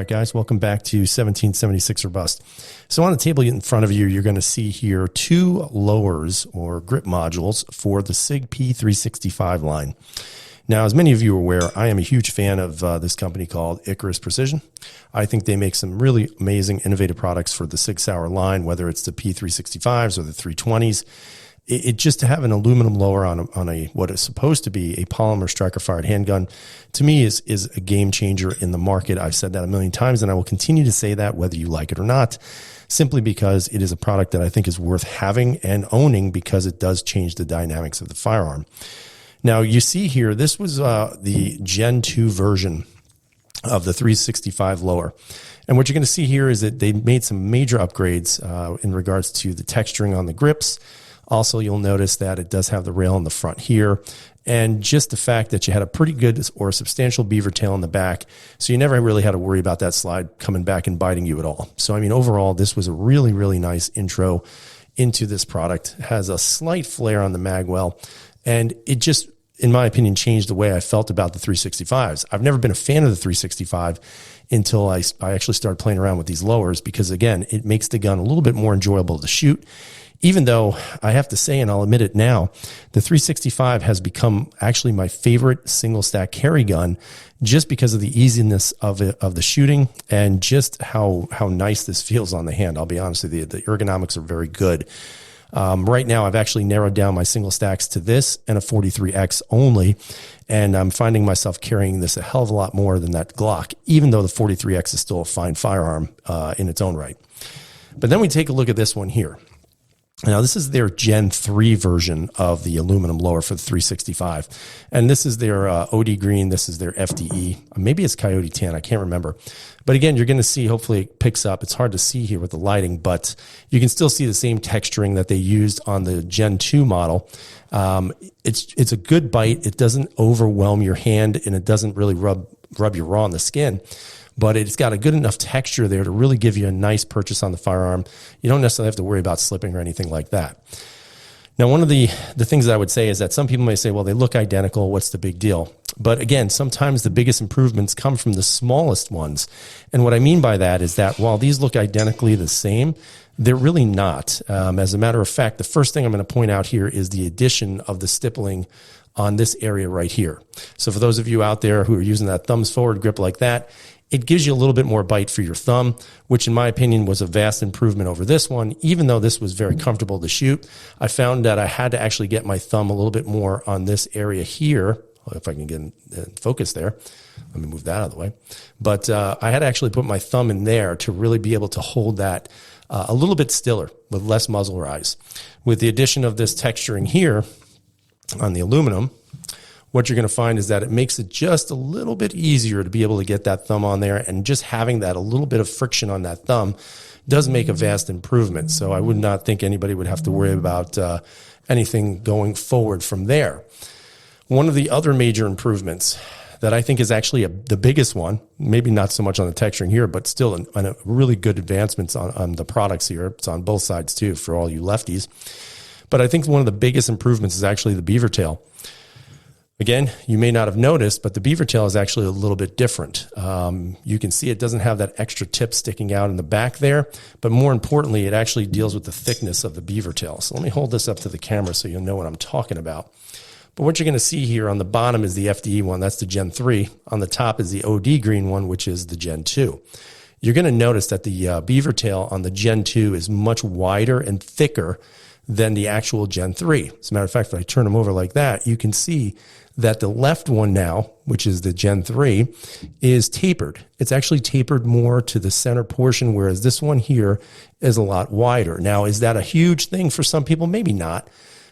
guys? Welcome back to 1776 or Bust. So on the table in front of you, you're going to see here two lowers or grip modules for the Sig P365 line. Now, as many of you are aware, I am a huge fan of this company called Icarus Precision. I think they make some really amazing, innovative products for the Sig Sauer line, whether it's the P365s or the 320s. It just to have an aluminum lower on a what is supposed to be a polymer striker fired handgun, to me is a game changer in the market. I've said that a million times, and I will continue to say that whether you like it or not, simply because it is a product that I think is worth having and owning because it does change the dynamics of the firearm. Now you see here, this was the Gen 2 version of the 365 lower. And what you're going to see here is that they made some major upgrades in regards to the texturing on the grips. Also, you'll notice that it does have the rail in the front here, and just the fact that you had a pretty good or substantial beaver tail in the back, so you never really had to worry about that slide coming back and biting you at all. So, I mean, overall, this was a really, really nice intro into this product. It has a slight flare on the magwell, and it just, in my opinion, changed the way I felt about the 365s. I've never been a fan of the 365 until I actually started playing around with these lowers because, again, it makes the gun a little bit more enjoyable to shoot. Even though I have to say, and I'll admit it now, the 365 has become actually my favorite single stack carry gun just because of the easiness of the shooting and just how nice this feels on the hand. I'll be honest with you, the ergonomics are very good. Right now, I've actually narrowed down my single stacks to this and a 43X only, and I'm finding myself carrying this a hell of a lot more than that Glock, even though the 43X is still a fine firearm in its own right. But then we take a look at this one here. Now, this is their Gen 3 version of the aluminum lower for the 365. And this is their OD green. This is their FDE. Maybe it's Coyote tan. I can't remember. But again, you're going to see, hopefully it picks up. It's hard to see here with the lighting, but you can still see the same texturing that they used on the Gen 2 model. It's a good bite. It doesn't overwhelm your hand, and it doesn't really rub you raw on the skin. But it's got a good enough texture there to really give you a nice purchase on the firearm. You don't necessarily have to worry about slipping or anything like that. Now, one of the things that I would say is that some people may say, well, they look identical. What's the big deal? But again, sometimes the biggest improvements come from the smallest ones. And what I mean by that is that while these look identically the same, they're really not. As a matter of fact, the first thing I'm going to point out here is the addition of the stippling on this area right here. So for those of you out there who are using that thumbs forward grip like that, it gives you a little bit more bite for your thumb, which in my opinion was a vast improvement over this one. Even though this was very comfortable to shoot, I found that I had to actually get my thumb a little bit more on this area here. If I can get in focus there. Let me move that out of the way. But I had to actually put my thumb in there to really be able to hold that a little bit stiller with less muzzle rise. With the addition of this texturing here on the aluminum, what you're going to find is that it makes it just a little bit easier to be able to get that thumb on there, and just having that a little bit of friction on that thumb does make a vast improvement. So I would not think anybody would have to worry about anything going forward from there. One of the other major improvements that I think is actually the biggest one, maybe not so much on the texturing here, but still a really good advancements on the products here. It's on both sides too for all you lefties. But I think one of the biggest improvements is actually the beaver tail. Again, you may not have noticed, but the beaver tail is actually a little bit different. You can see it doesn't have that extra tip sticking out in the back there, but more importantly, it actually deals with the thickness of the beaver tail. So let me hold this up to the camera so you'll know what I'm talking about. But what you're going to see here on the bottom is the FDE one. That's the Gen 3. On the top is the OD green one, which is the Gen 2. You're going to notice that the beaver tail on the Gen 2 is much wider and thicker than the actual Gen 3. As a matter of fact, if I turn them over like that, you can see that the left one now, which is the Gen 3, is tapered. It's actually tapered more to the center portion, whereas this one here is a lot wider. Now, is that a huge thing for some people? Maybe not.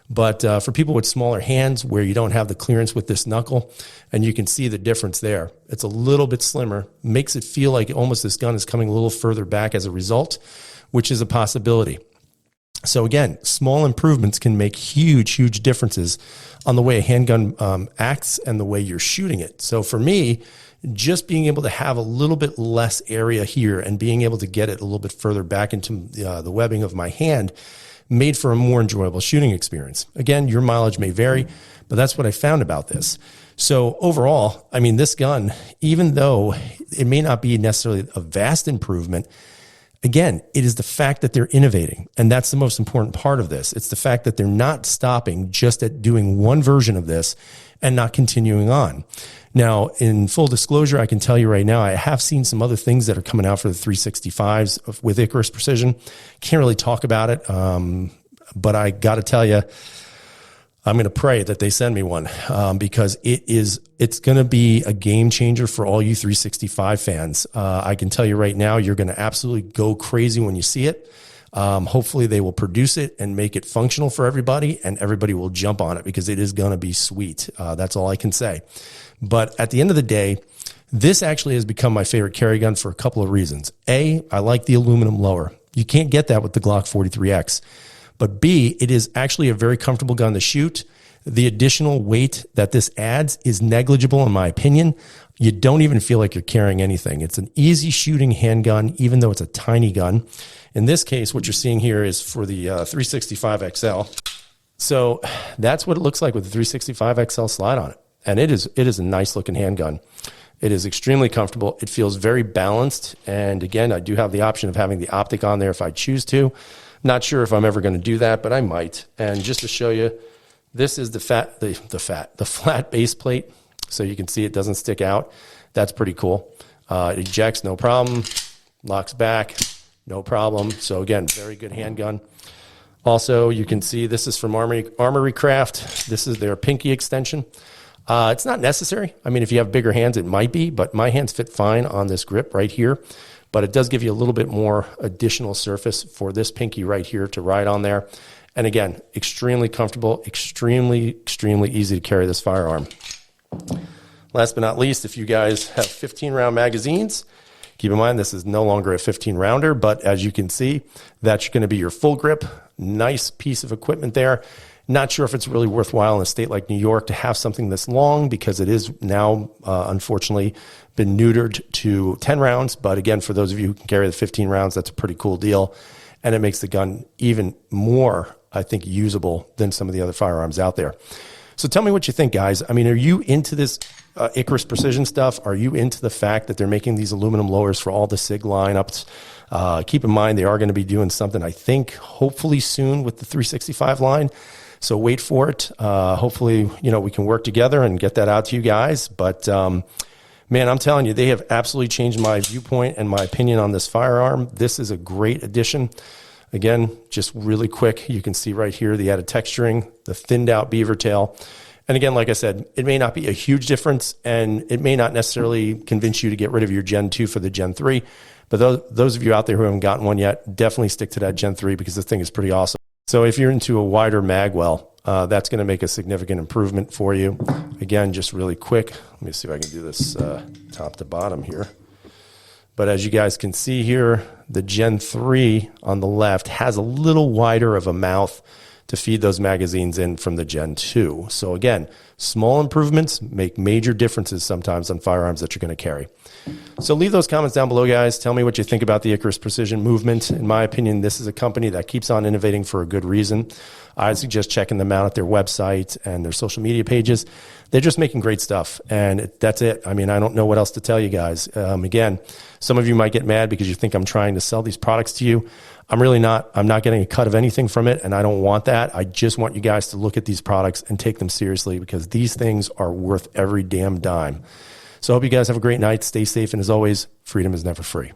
But for people with smaller hands where you don't have the clearance with this knuckle, and you can see the difference there, it's a little bit slimmer, makes it feel like almost this gun is coming a little further back as a result, which is a possibility. So again, small improvements can make huge, huge differences on the way a handgun acts and the way you're shooting it. So for me, just being able to have a little bit less area here and being able to get it a little bit further back into the webbing of my hand made for a more enjoyable shooting experience. Again, your mileage may vary, But that's what I found about this. So overall, I mean, this gun, even though it may not be necessarily a vast improvement, again, it is the fact that they're innovating. And that's the most important part of this. It's the fact that they're not stopping just at doing one version of this and not continuing on. Now, in full disclosure, I can tell you right now, I have seen some other things that are coming out for the 365s with Icarus Precision. Can't really talk about it, but I got to tell you, I'm going to pray that they send me one because it's going to be a game changer for all you 365 fans. I can tell you right now, you're going to absolutely go crazy when you see it. Hopefully they will produce it and make it functional for everybody, and everybody will jump on it because it is going to be sweet. That's all I can say. But at the end of the day, this actually has become my favorite carry gun for a couple of reasons. A, I like the aluminum lower. You can't get that with the Glock 43X. But B, it is actually a very comfortable gun to shoot. The additional weight that this adds is negligible in my opinion. You don't even feel like you're carrying anything. It's an easy shooting handgun, even though it's a tiny gun. In this case, what you're seeing here is for the 365 XL. So that's what it looks like with the 365 XL slide on it. And it is a nice looking handgun. It is extremely comfortable. It feels very balanced. And again, I do have the option of having the optic on there if I choose to. Not sure if I'm ever going to do that, but I might. And just to show you, this is the flat base plate. So you can see it doesn't stick out. That's pretty cool. It ejects, no problem. Locks back, no problem. So again, very good handgun. Also, you can see this is from Armory Craft. This is their pinky extension. It's not necessary. I mean, if you have bigger hands, it might be, but my hands fit fine on this grip right here. But it does give you a little bit more additional surface for this pinky right here to ride on there. And again, extremely comfortable, extremely easy to carry this firearm. Last but not least, if you guys have 15-round magazines, keep in mind this is no longer a 15-rounder, but as you can see, that's going to be your full grip. Nice piece of equipment there. Not sure if it's really worthwhile in a state like New York to have something this long because it is now, unfortunately, been neutered to 10 rounds. But again, for those of you who can carry the 15 rounds, that's a pretty cool deal. And it makes the gun even more, I think, usable than some of the other firearms out there. So tell me what you think, guys. I mean, are you into this Icarus Precision stuff? Are you into the fact that they're making these aluminum lowers for all the SIG lineups? Keep in mind, they are going to be doing something, I think, hopefully soon with the 365 line. So wait for it. Hopefully, we can work together and get that out to you guys. But man, I'm telling you, they have absolutely changed my viewpoint and my opinion on this firearm. This is a great addition. Again, just really quick, you can see right here the added texturing, the thinned out beaver tail. And again, like I said, it may not be a huge difference, and it may not necessarily convince you to get rid of your Gen 2 for the Gen 3. But those of you out there who haven't gotten one yet, definitely stick to that Gen 3 because this thing is pretty awesome. So if you're into a wider mag well, that's going to make a significant improvement for you. Again, just really quick. Let me see if I can do this top to bottom here. But as you guys can see here, the Gen 3 on the left has a little wider of a mouth to feed those magazines in from the Gen 2. So again, small improvements make major differences sometimes on firearms that you're going to carry. So leave those comments down below, guys. Tell me what you think about the Icarus Precision movement. In my opinion, this is a company that keeps on innovating for a good reason. I suggest checking them out at their website and their social media pages. They're just making great stuff, and that's it. I mean, I don't know what else to tell you guys. Again, some of you might get mad because you think I'm trying to sell these products to you. I'm really not. I'm not getting a cut of anything from it, and I don't want that. I just want you guys to look at these products and take them seriously because these things are worth every damn dime. So I hope you guys have a great night. Stay safe, and as always, freedom is never free.